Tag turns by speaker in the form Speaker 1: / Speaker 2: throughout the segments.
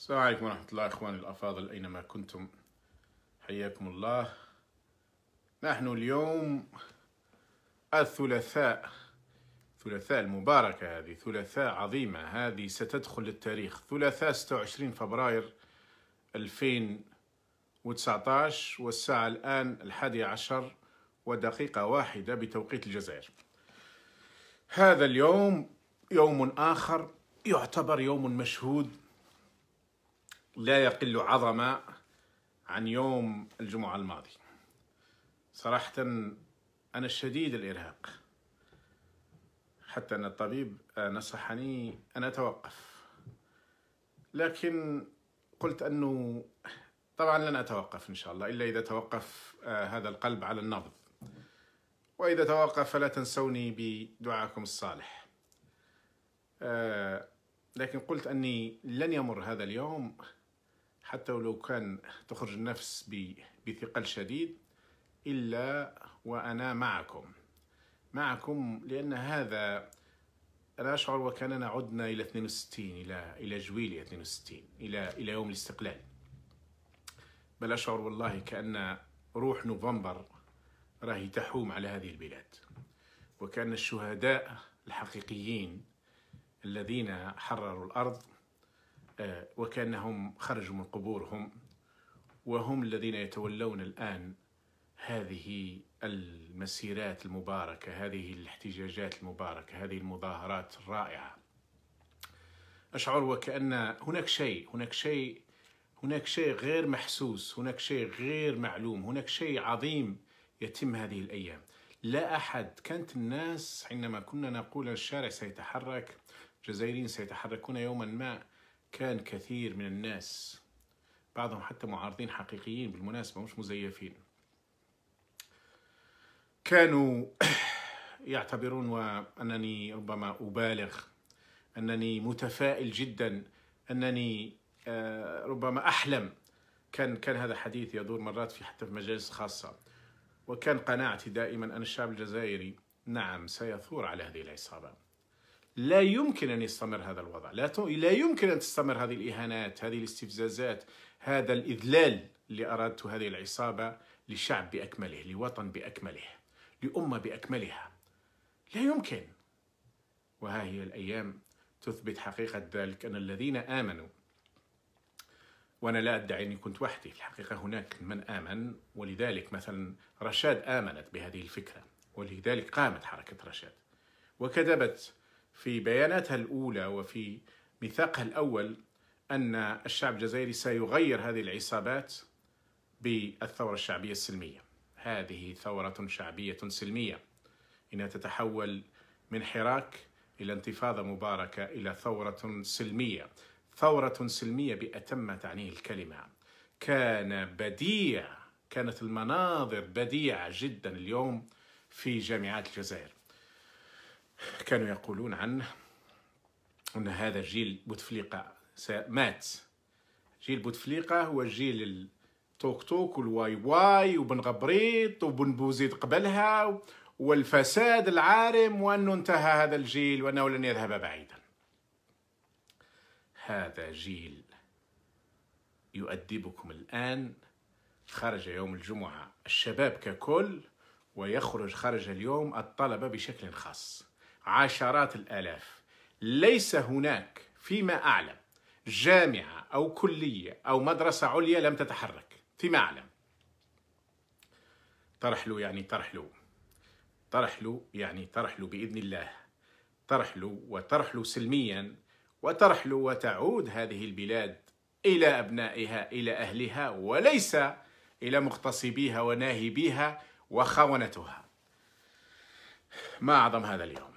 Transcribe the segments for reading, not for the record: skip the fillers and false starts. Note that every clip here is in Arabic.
Speaker 1: السلام عليكم ورحمة الله إخواني الأفاضل أينما كنتم، حياكم الله. نحن اليوم الثلاثاء المباركة، هذه ثلاثاء عظيمة، هذه ستدخل للتاريخ. ثلاثاء 26 فبراير 2019، والساعة الآن 11:01 بتوقيت الجزائر. هذا اليوم يوم آخر يعتبر يوم مشهود، لا يقل عظمة عن يوم الجمعة الماضي. صراحة أنا شديد الإرهاق، حتى أن الطبيب نصحني أن أتوقف، لكن قلت أنه طبعا لن أتوقف إن شاء الله إلا إذا توقف هذا القلب على النبض، وإذا توقف فلا تنسوني بدعاءكم الصالح. لكن قلت أني لن يمر هذا اليوم حتى ولو كان تخرج النفس بثقل شديد إلا وأنا معكم، لأن هذا أنا أشعر وكأننا عدنا إلى 62، إلى جويلية 62، إلى يوم الاستقلال. بل أشعر والله كأن روح نوفمبر راهي تحوم على هذه البلاد، وكأن الشهداء الحقيقيين الذين حرروا الأرض وكأنهم خرجوا من قبورهم، وهم الذين يتولون الآن هذه المسيرات المباركة، هذه الاحتجاجات المباركة، هذه المظاهرات الرائعة. أشعر وكأن هناك شيء غير محسوس، هناك شيء غير معلوم، هناك شيء عظيم يتم هذه الأيام. لا أحد، كانت الناس حينما كنا نقول الشارع سيتحرك، الجزائريين سيتحركون يوما ما، كان كثير من الناس، بعضهم حتى معارضين حقيقيين بالمناسبة مش مزيفين، كانوا يعتبرون وأنني ربما أبالغ، أنني متفائل جدا، أنني ربما أحلم. كان هذا حديث يدور مرات حتى في مجالس خاصة، وكان قناعتي دائما أن الشعب الجزائري نعم سيثور على هذه العصابة. لا يمكن أن يستمر هذا الوضع، لا يمكن أن تستمر هذه الإهانات، هذه الاستفزازات، هذا الإذلال اللي أرادته هذه العصابة لشعب بأكمله، لوطن بأكمله، لأمة بأكملها. لا يمكن. وها هي الأيام تثبت حقيقة ذلك، أن الذين آمنوا، وأنا لا أدعي أني كنت وحدي، في الحقيقة هناك من آمن، ولذلك مثلا رشاد آمنت بهذه الفكرة، ولذلك قامت حركة رشاد وكتبت في بياناتها الأولى وفي ميثاقها الأول أن الشعب الجزائري سيغير هذه العصابات بالثورة الشعبية السلمية. هذه ثورة شعبية سلمية، إنها تتحول من حراك إلى انتفاضة مباركة إلى ثورة سلمية، ثورة سلمية بأتم تعنيه الكلمة. كانت المناظر بديعة جدا اليوم في جامعات الجزائر. كانوا يقولون عنه أن هذا جيل بوتفليقة مات. جيل بوتفليقة هو جيل التوك توك والواي واي وبن غبريط وبن بوزيد قبلها والفساد العارم، وأنه انتهى هذا الجيل وأنه لن يذهب بعيدا. هذا جيل يؤدبكم الآن. خرج يوم الجمعة الشباب ككل، خرج اليوم الطلبة بشكل خاص، عشرات الآلاف. ليس هناك فيما أعلم جامعة أو كلية أو مدرسة عليا لم تتحرك فيما أعلم. ترحلوا بإذن الله، ترحلوا سلميا، وترحلوا وتعود هذه البلاد إلى أبنائها، إلى أهلها، وليس إلى مغتصبيها وناهبيها وخونتها. ما أعظم هذا اليوم،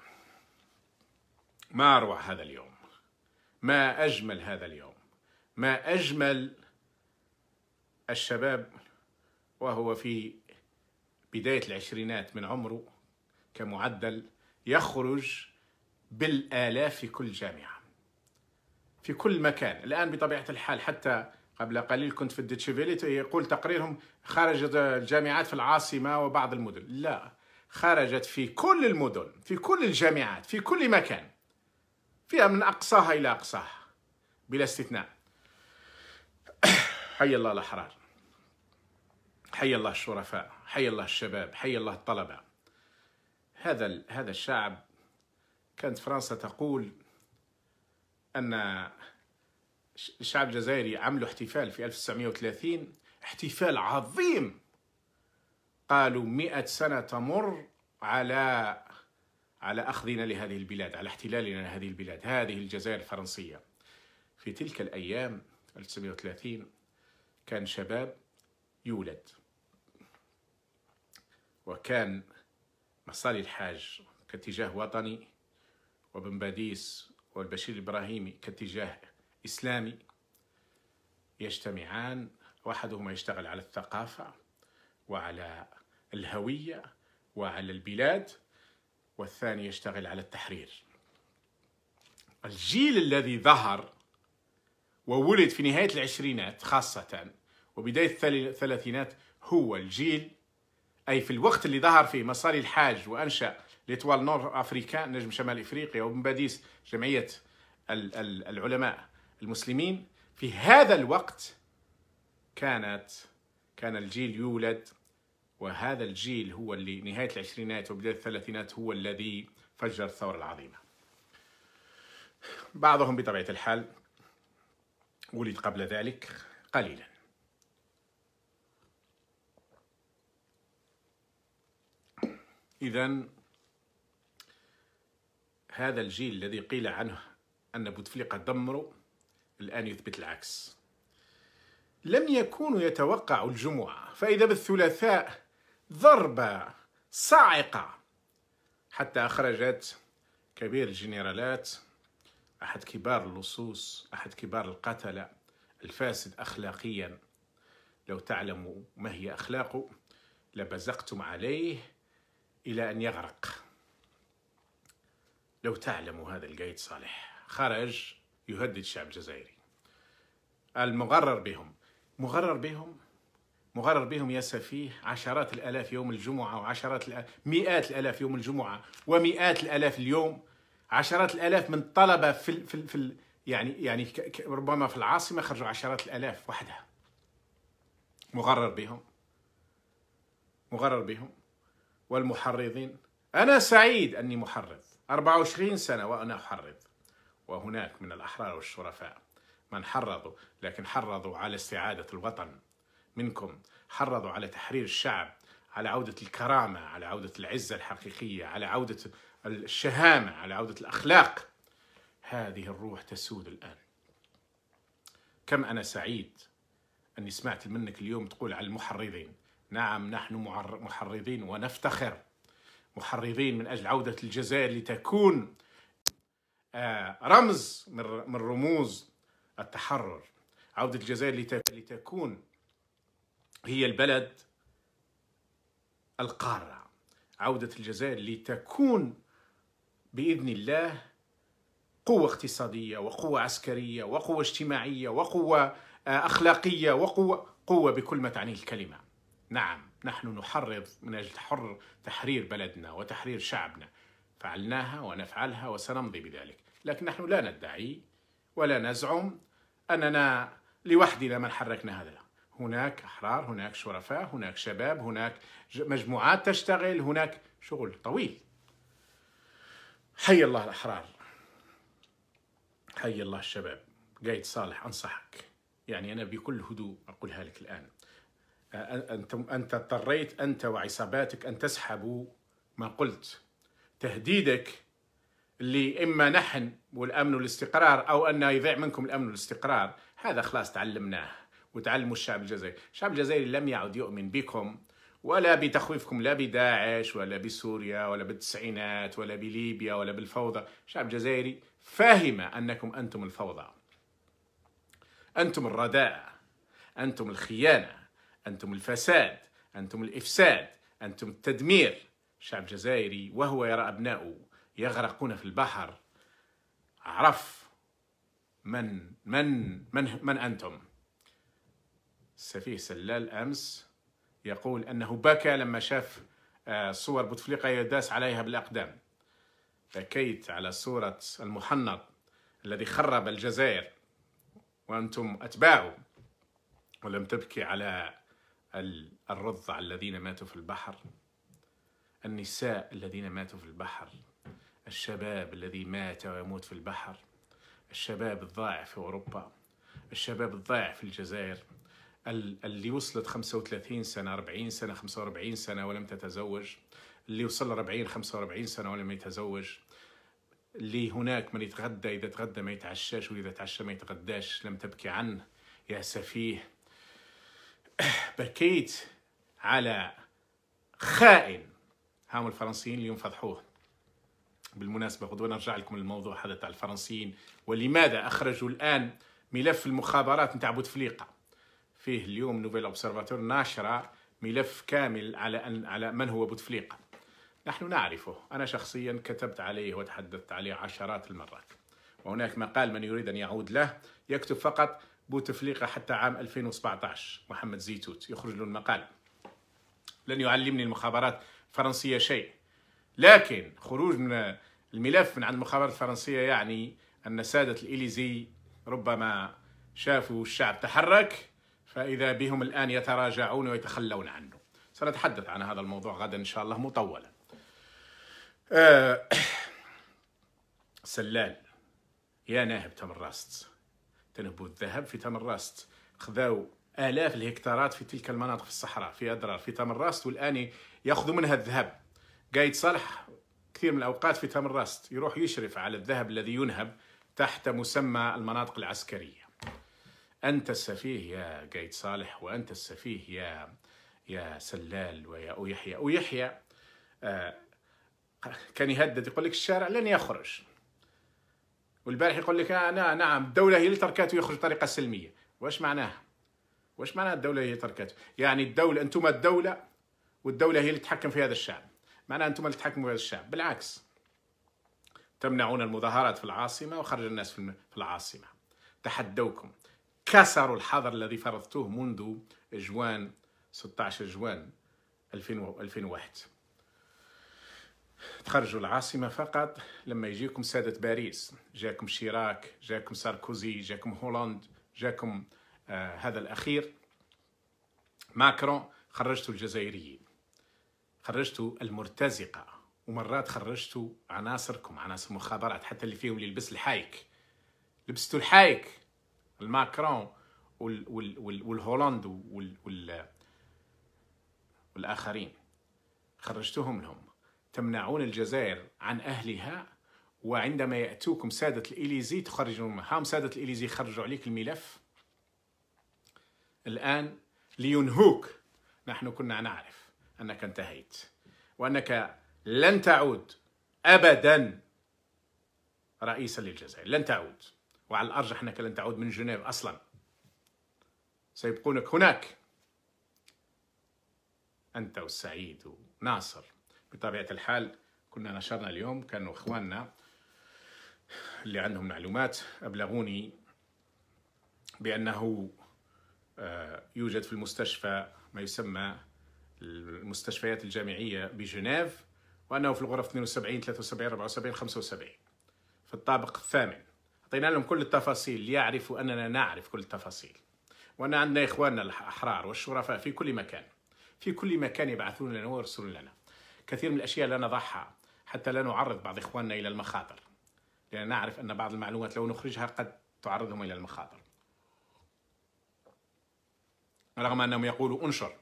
Speaker 1: ما أروع هذا اليوم، ما أجمل هذا اليوم، ما أجمل الشباب وهو في بداية العشرينات من عمره كمعدل يخرج بالآلاف في كل جامعة، في كل مكان. الآن بطبيعة الحال، حتى قبل قليل كنت في الديتشيفيلي يقول تقريرهم خرجت الجامعات في العاصمة وبعض المدن. لا، خرجت في كل المدن، في كل الجامعات، في كل مكان، فيها من أقصاها إلى أقصاها بلا استثناء. حي الله الأحرار، حي الله الشرفاء، حي الله الشباب، حي الله الطلبة. هذا الشعب، كانت فرنسا تقول أن الشعب الجزائري عملوا احتفال في 1930، احتفال عظيم، قالوا 100 سنة تمر على أخذنا لهذه البلاد، على احتلالنا لهذه البلاد، هذه الجزائر الفرنسية. في تلك الأيام 1930 كان شباب يولد، وكان مصالي الحاج كاتجاه وطني، وبن باديس والبشير الإبراهيمي كاتجاه إسلامي، يجتمعان، واحدهما يشتغل على الثقافة وعلى الهوية وعلى البلاد، والثاني يشتغل على التحرير. الجيل الذي ظهر وولد في نهاية العشرينات خاصة وبداية الثلاثينات هو الجيل، أي في الوقت اللي ظهر فيه مصالي الحاج وأنشأ ليتوال نور أفريكان، نجم شمال إفريقيا، وبن باديس جمعية العلماء المسلمين. في هذا الوقت كان الجيل يولد، وهذا الجيل هو اللي نهاية العشرينات وبداية الثلاثينات هو الذي فجر الثورة العظيمة. بعضهم بطبيعة الحال ولد قبل ذلك قليلا. إذن هذا الجيل الذي قيل عنه أن بوتفليقة دمره الآن يثبت العكس. لم يكونوا يتوقعوا الجمعة، فإذا بالثلاثاء ضربة صاعقة حتى أخرجت كبير الجنرالات، أحد كبار اللصوص، أحد كبار القتلة، الفاسد أخلاقيا. لو تعلموا ما هي أخلاقه لبزقتم عليه إلى أن يغرق. لو تعلموا هذا القايد صالح خرج يهدد الشعب الجزائري. المغرر بهم يا سفيه عشرات الآلاف يوم الجمعة، مئات الآلاف يوم الجمعة، ومئات الآلاف اليوم، عشرات الآلاف من طلبة في يعني ربما في العاصمة خرجوا عشرات الآلاف وحدها. مغرر بهم. والمحرضين، أنا سعيد أني محرض 24 سنة وأنا أحرض، وهناك من الأحرار والشرفاء من حرضوا، لكن حرضوا على استعادة الوطن منكم، حرضوا على تحرير الشعب، على عودة الكرامة، على عودة العزة الحقيقية، على عودة الشهامة، على عودة الأخلاق. هذه الروح تسود الآن. كم أنا سعيد أني سمعت منك اليوم تقول على المحرضين. نعم، نحن محرضين ونفتخر، محرضين من أجل عودة الجزائر لتكون رمز من رموز التحرر، عودة الجزائر لتكون هي البلد القارة، عودة الجزائر لتكون بإذن الله قوة اقتصادية وقوة عسكرية وقوة اجتماعية وقوة أخلاقية وقوة بكل ما تعنيه الكلمة. نعم، نحن نحرض من أجل تحرير بلدنا وتحرير شعبنا، فعلناها ونفعلها وسنمضي بذلك. لكن نحن لا ندعي ولا نزعم أننا لوحدنا من حركنا هذا. هناك أحرار، هناك شرفاء، هناك شباب، هناك مجموعات تشتغل، هناك شغل طويل. حي الله الأحرار، حي الله الشباب. قايد صالح، أنصحك، يعني أنا بكل هدوء أقولها لك الآن، أنت اضطريت أنت وعصاباتك أن تسحبوا ما قلت. تهديدك اللي إما نحن والأمن والاستقرار أو أن يضيع منكم الأمن والاستقرار، هذا خلاص تعلمناه وتعلموا الشعب الجزائري. الشعب الجزائري لم يعد يؤمن بكم ولا بتخويفكم، لا بداعش ولا بسوريا ولا بالتسعينات ولا بليبيا ولا بالفوضى. الشعب الجزائري فاهم أنكم أنتم الفوضى، أنتم الرداء، أنتم الخيانة، أنتم الفساد، أنتم الإفساد، أنتم التدمير. الشعب الجزائري وهو يرى أبناؤه يغرقون في البحر عرف من أنتم. السفيه سلال أمس يقول أنه بكى لما شاف صور بوتفليقة يداس عليها بالأقدام. بكيت على صورة المحنط الذي خرب الجزائر وأنتم أتباعه. ولم تبكي على الرضع الذين ماتوا في البحر، النساء الذين ماتوا في البحر، الشباب الذي مات ويموت في البحر، الشباب الضائع في أوروبا، الشباب الضائع في الجزائر، اللي وصلت 35 سنة 40 سنة 45 سنة ولم تتزوج، اللي وصل 40 45 سنة ولم يتزوج، اللي هناك من يتغدى إذا تغدى ما يتعشاش وإذا تعشى ما يتغداش. لم تبكي عنه يا سفيه. بكيت على خائن. هم الفرنسيين اللي ينفضحوه. بالمناسبة غدوة نرجع لكم الموضوع هذا تاع الفرنسيين ولماذا أخرجوا الآن ملف المخابرات نتاع بوتفليقة. فيه اليوم نوفيل أوبسرفاتور ناشرة ملف كامل على من هو بوتفليقة. نحن نعرفه، أنا شخصيا كتبت عليه وتحدثت عليه عشرات المرات، وهناك مقال من يريد أن يعود له يكتب فقط بوتفليقة حتى عام 2017. محمد زيتوت يخرج له المقال. لن يعلمني المخابرات الفرنسية شيء، لكن خروج من الملف من عند المخابرات الفرنسية يعني أن سادة الإليزي ربما شافوا الشعب تحرك فإذا بهم الآن يتراجعون ويتخلون عنه. سنتحدث عن هذا الموضوع غدا إن شاء الله مطولا. سلال يا ناهب تمراست، تنهبوا الذهب في تمراست، خذوا آلاف الهكتارات في تلك المناطق في الصحراء في أدرار في تمراست، والآن يأخذوا منها الذهب. قايد صالح كثير من الأوقات في تمراست يروح يشرف على الذهب الذي ينهب تحت مسمى المناطق العسكرية. أنت السفيه يا قايد صالح، وأنت السفيه يا سلال ويا أويحيى. أويحيى كان يهدد يقول لك الشارع لن يخرج، والبارح يقول لك نعم الدولة هي اللي تركته يخرج بطريقة سلمية. واش معناها؟ واش معناها الدولة هي اللي تركته؟ يعني الدولة أنتم الدولة والدولة هي اللي تتحكم في هذا الشعب، معناها أنتم اللي تتحكموا في هذا الشعب. بالعكس، تمنعون المظاهرات في العاصمة وخرج الناس في العاصمة. تحدوكم، كسروا الحظر الذي فرضتوه منذ جوان 16 جوان 2001. تخرجوا العاصمة فقط لما يجيكم سادة باريس. جاكم شيراك، جاكم ساركوزي، جاكم هولاند، جاكم هذا الأخير ماكرون. خرجتوا الجزائريين، خرجتوا المرتزقة، ومرات خرجتوا عناصركم، عناصر مخابرات، حتى اللي فيهم اللي يلبس الحايك. لبستوا الحايك، الماكرون والهولاند والآخرين خرجتوهم لهم. تمنعون الجزائر عن أهلها، وعندما يأتوكم سادة الإليزي تخرجون. هم سادة الإليزي خرجوا عليك الملف الآن لينهوك. نحن كنا نعرف أنك انتهيت وأنك لن تعود أبدا رئيسا للجزائر، لن تعود، وعلى الأرجح أنك لن تعود من جنيف أصلا، سيبقونك هناك أنت والسعيد وناصر. بطبيعة الحال كنا نشرنا اليوم، كانوا إخواننا اللي عندهم معلومات أبلغوني بأنه يوجد في المستشفى ما يسمى المستشفيات الجامعية بجنيف، وأنه في الغرف 72 73 74 75 في الطابق الثامن. أعطينا لهم كل التفاصيل ليعرفوا أننا نعرف كل التفاصيل، وأن عندنا إخواننا الأحرار والشرفاء في كل مكان، في كل مكان يبعثون لنا ويرسلون لنا كثير من الأشياء لا نضعها حتى لا نعرض بعض إخواننا إلى المخاطر، لأن نعرف أن بعض المعلومات لو نخرجها قد تعرضهم إلى المخاطر، رغم أنهم يقولوا انشر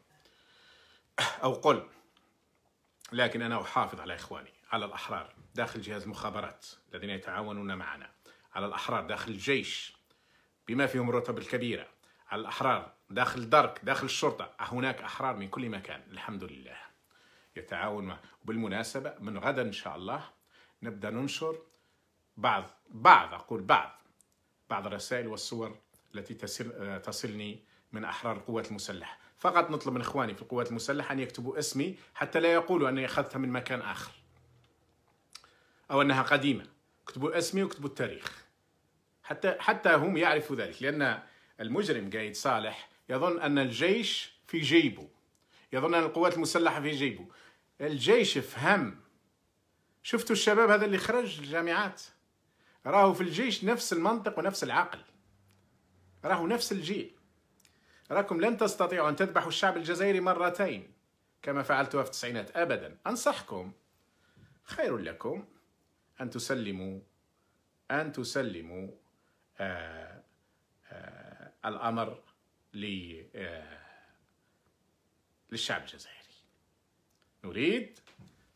Speaker 1: أو قل. لكن أنا أحافظ على إخواني، على الأحرار داخل جهاز المخابرات الذين يتعاونون معنا، على الأحرار داخل الجيش بما فيهم الرتب الكبيرة، على الأحرار داخل الدرك، داخل الشرطة. هناك أحرار من كل مكان الحمد لله يتعاون معه. وبالمناسبة من غدا إن شاء الله نبدأ ننشر بعض الرسائل والصور التي تصلني من أحرار القوات المسلحة. فقط نطلب من إخواني في القوات المسلحة أن يكتبوا اسمي حتى لا يقولوا أني أخذتها من مكان آخر أو أنها قديمة. اكتبوا اسمي واكتبوا التاريخ حتى هم يعرفوا ذلك، لأن المجرم قايد صالح يظن أن الجيش في جيبه، يظن أن القوات المسلحة في جيبه. الجيش فهم. شفتوا الشباب هذا اللي خرج الجامعات، راهو في الجيش نفس المنطق ونفس العقل، راهو نفس الجيل، راكم لن تستطيعوا أن تذبحوا الشعب الجزائري مرتين كما فعلتها في التسعينات أبدا. أنصحكم خير لكم أن تسلموا الأمر للشعب الجزائري. نريد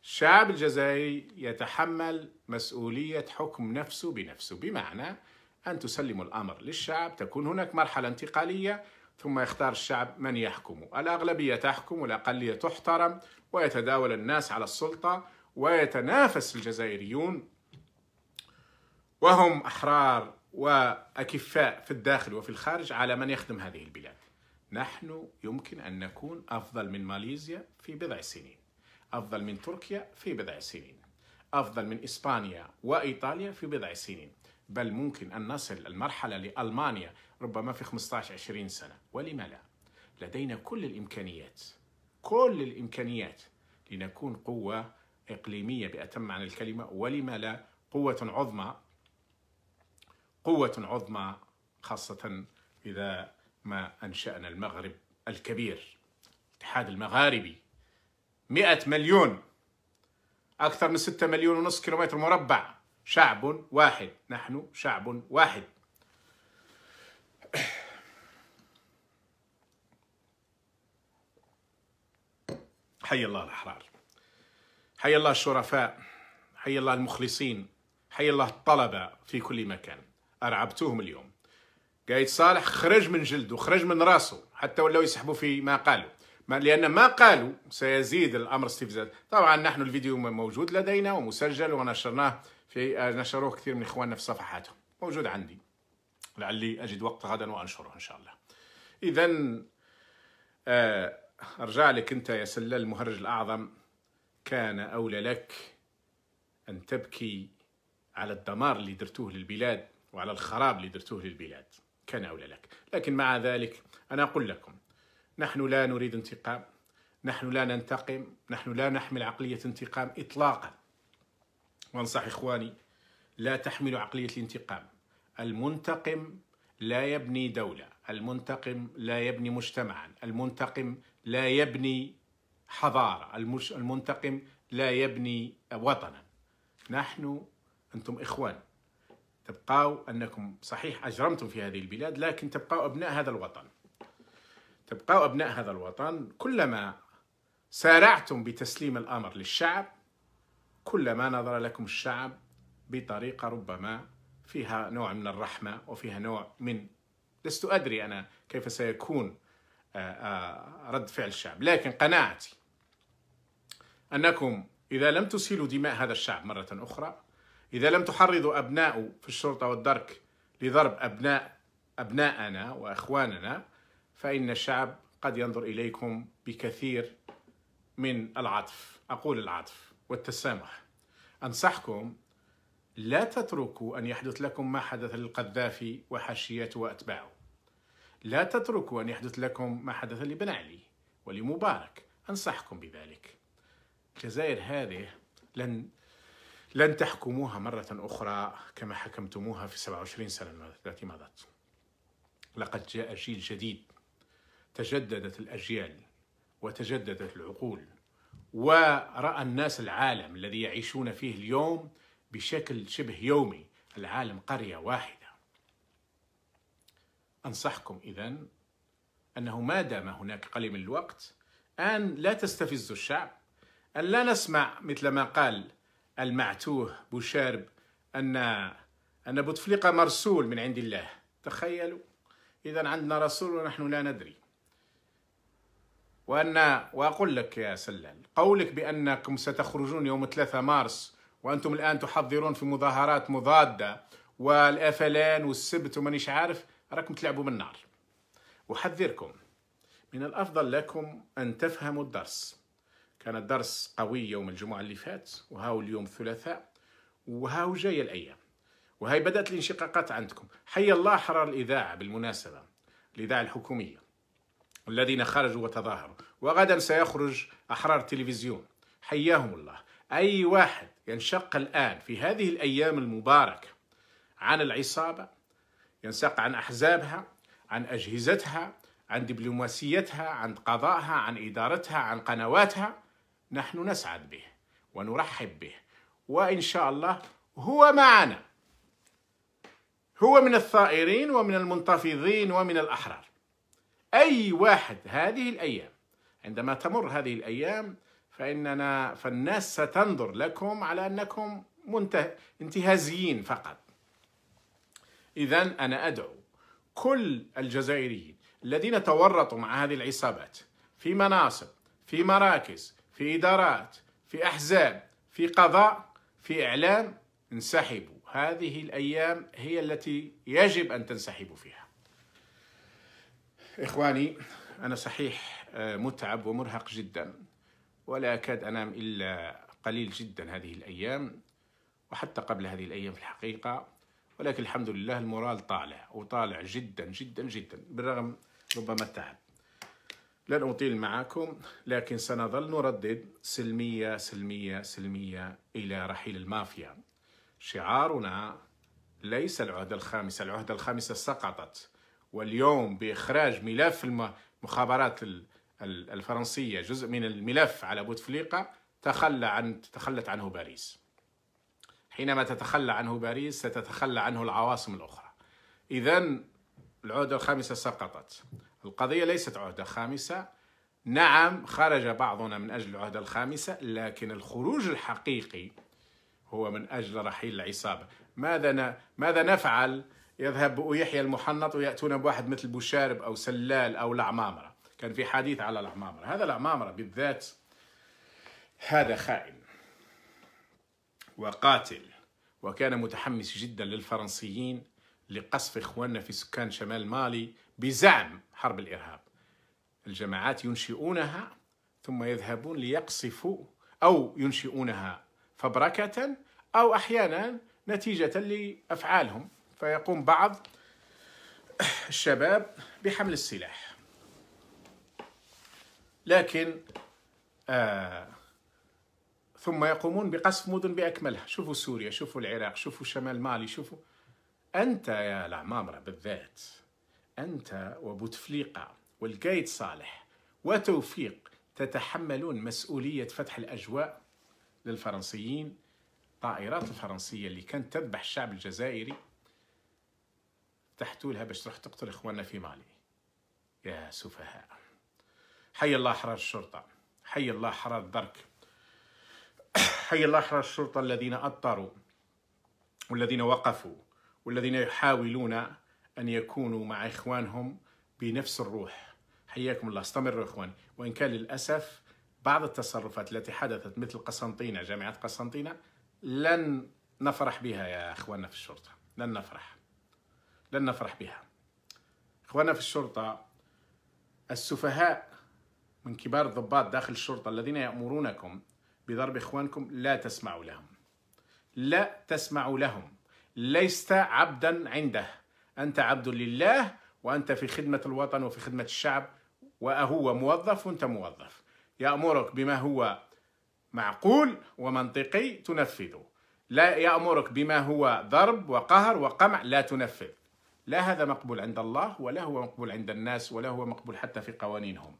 Speaker 1: الشعب الجزائري يتحمل مسؤولية حكم نفسه بنفسه، بمعنى أن تسلموا الأمر للشعب، تكون هناك مرحلة انتقالية ثم يختار الشعب من يحكمه. الأغلبية تحكم والأقلية تحترم، ويتداول الناس على السلطة، ويتنافس الجزائريون وهم أحرار وأكفاء في الداخل وفي الخارج على من يخدم هذه البلاد. نحن يمكن أن نكون أفضل من ماليزيا في بضع سنين، أفضل من تركيا في بضع سنين، أفضل من إسبانيا وإيطاليا في بضع سنين، بل ممكن أن نصل المرحلة لألمانيا ربما في 15-20 سنة. ولم لا؟ لدينا كل الإمكانيات لنكون قوة إقليمية بأتم معنى الكلمة، ولم لا قوة عظمى، خاصة إذا ما أنشأنا المغرب الكبير، الاتحاد المغاربي 100 مليون، أكثر من 6 مليون ونصف كيلومتر مربع، شعب واحد، نحن شعب واحد. حي الله الأحرار، حي الله الشرفاء، حي الله المخلصين، حي الله الطلبة في كل مكان. أرعبتوهم اليوم. قايد صالح خرج من جلده، خرج من راسه، حتى ولو يسحبوا في ما قالوا، لأن ما قالوا سيزيد الأمر استفزاز. طبعا نحن الفيديو موجود لدينا ومسجل ونشرناه نشروه كثير من إخواننا في صفحاتهم، موجود عندي، لعلي أجد وقت غدا وأنشره إن شاء الله. إذا أرجع لك أنت يا سلال المهرج الأعظم، كان أولى لك أن تبكي على الدمار اللي درتوه للبلاد وعلى الخراب اللي درتوه للبلاد، كان أولى لك. لكن مع ذلك أنا أقول لكم، نحن لا نريد انتقام، نحن لا ننتقم، نحن لا نحمل عقلية انتقام إطلاقا. وانصح إخواني لا تحملوا عقلية الانتقام. المنتقم لا يبني دولة، المنتقم لا يبني مجتمعا، المنتقم لا يبني حضارة، المنتقم لا يبني وطنا. أنتم إخوان، تبقوا أنكم صحيح أجرمتم في هذه البلاد، لكن تبقوا أبناء هذا الوطن، تبقوا أبناء هذا الوطن. كلما سارعتم بتسليم الأمر للشعب، كلما نظر لكم الشعب بطريقة ربما فيها نوع من الرحمة وفيها نوع من، لست أدري أنا كيف سيكون رد فعل الشعب، لكن قناعتي أنكم إذا لم تسيلوا دماء هذا الشعب مرة أخرى، إذا لم تحرضوا أبناء في الشرطة والدرك لضرب أبناءنا وأخواننا، فإن الشعب قد ينظر إليكم بكثير من العطف، أقول العطف والتسامح. أنصحكم لا تتركوا أن يحدث لكم ما حدث للقذافي وحاشيته وأتباعه، لا تتركوا أن يحدث لكم ما حدث لبن علي ولمبارك. أنصحكم بذلك. الجزائر هذه لن تحكموها مرة أخرى كما حكمتموها في 27 سنة التي مضت. لقد جاء جيل جديد، تجددت الأجيال وتجددت العقول، ورأى الناس العالم الذي يعيشون فيه اليوم بشكل شبه يومي، العالم قرية واحدة. أنصحكم إذن أنه ما دام هناك قليل من الوقت أن لا تستفزوا الشعب، أن لا نسمع مثل ما قال المعتوه بوشارب أن بوتفليقة مرسول من عند الله. تخيلوا، إذن عندنا رسول ونحن لا ندري. وأقول لك يا سلال، قولك بأنكم ستخرجون يوم 3 مارس وأنتم الآن تحضرون في مظاهرات مضادة والأفلان والسبت ومانيش عارف، راكم تلعبوا بالنار. أحذركم، من الأفضل لكم أن تفهموا الدرس. كان الدرس قوي يوم الجمعة اللي فات، وهاو اليوم الثلاثاء، وهاو جاي الأيام، وهي بدأت الانشقاقات عندكم. حي الله حرار الإذاعة بالمناسبة، الإذاعة الحكومية الذين خرجوا وتظاهروا، وغدا سيخرج أحرار التلفزيون، حياهم الله. أي واحد ينشق الآن في هذه الأيام المباركة عن العصابة، ينشق عن أحزابها، عن أجهزتها، عن دبلوماسيتها، عن قضائها، عن إدارتها، عن قنواتها، نحن نسعد به ونرحب به، وإن شاء الله هو معنا، هو من الثائرين ومن المنتفضين ومن الأحرار. أي واحد هذه الأيام، عندما تمر هذه الأيام فالناس ستنظر لكم على أنكم انتهازيين فقط. إذن أنا أدعو كل الجزائريين الذين تورطوا مع هذه العصابات في مناصب، في مراكز، في إدارات، في أحزاب، في قضاء، في إعلام، انسحبوا. هذه الأيام هي التي يجب أن تنسحبوا فيها. إخواني، أنا صحيح متعب ومرهق جدا، ولا أكاد أنام إلا قليل جدا هذه الأيام، وحتى قبل هذه الأيام في الحقيقة، ولكن الحمد لله المورال طالع وطالع جدا جدا جدا بالرغم ربما التعب. لن أطيل معكم، لكن سنظل نردد سلمية سلمية سلمية إلى رحيل المافيا. شعارنا ليس العهدة الخامسة، العهدة الخامسة سقطت، واليوم بإخراج ملف المخابرات الفرنسية جزء من الملف على بوتفليقة تخلت عنه باريس. حينما تتخلى عنه باريس ستتخلى عنه العواصم الأخرى. إذن العهدة الخامسة سقطت. القضية ليست عهدة خامسة. نعم، خرج بعضنا من أجل العهدة الخامسة، لكن الخروج الحقيقي هو من أجل رحيل العصابة. ماذا نفعل؟ يذهب يحيى المحنط ويأتون بواحد مثل بوشارب أو سلال أو العمامرة. كان في حديث على العمامرة، هذا العمامرة بالذات هذا خائن وقاتل، وكان متحمس جدا للفرنسيين لقصف إخواننا في سكان شمال مالي بزعم حرب الإرهاب. الجماعات ينشئونها ثم يذهبون ليقصفوا، أو ينشئونها فبركة أو أحيانا نتيجة لأفعالهم، فيقوم بعض الشباب بحمل السلاح. لكن ثم يقومون بقصف مدن بأكملها. شوفوا سوريا، شوفوا العراق، شوفوا شمال مالي، شوفوا. أنت يا العمامرة بالذات، أنت وبوتفليقة والقايد صالح وتوفيق تتحملون مسؤولية فتح الأجواء للفرنسيين. الطائرات الفرنسية اللي كانت تذبح الشعب الجزائري فتحتوا لها باش تروح تقتل إخواننا في مالي. يا سفهاء. حي الله أحرار الشرطة، حي الله أحرار الدرك، حي الله أحرار الشرطة الذين أطروا والذين وقفوا والذين يحاولون أن يكونوا مع إخوانهم بنفس الروح. حياكم الله، استمروا إخوان. وإن كان للأسف بعض التصرفات التي حدثت مثل قسنطينة، جامعة قسنطينة، لن نفرح بها يا إخواننا في الشرطة، لن نفرح بها. إخواننا في الشرطة السفهاء من كبار الضباط داخل الشرطة الذين يأمرونكم بضرب إخوانكم، لا تسمعوا لهم، لا تسمعوا لهم. لست عبدا عنده، أنت عبد لله، وأنت في خدمة الوطن وفي خدمة الشعب، وهو موظف وأنت موظف. يأمرك بما هو معقول ومنطقي تنفذه، لا يأمرك بما هو ضرب وقهر وقمع لا تنفذ. لا هذا مقبول عند الله، ولا هو مقبول عند الناس، ولا هو مقبول حتى في قوانينهم.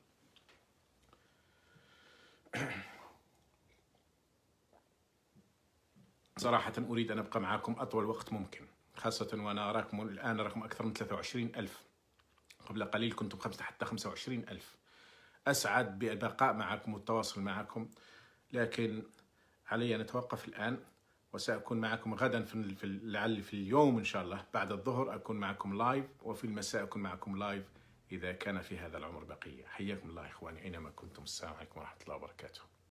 Speaker 1: صراحة أريد أن أبقى معكم أطول وقت ممكن، خاصة وأنا أراكم الآن رقم أكثر من 23,000. قبل قليل كنتم حتى 25,000. أسعد بالبقاء معكم والتواصل معكم، لكن علي أن أتوقف الآن، وسأكون معكم غدا لعل في اليوم إن شاء الله بعد الظهر أكون معكم لايف، وفي المساء أكون معكم لايف إذا كان في هذا العمر بقية. حياكم الله إخواني أينما كنتم. السلام عليكم ورحمة الله وبركاته.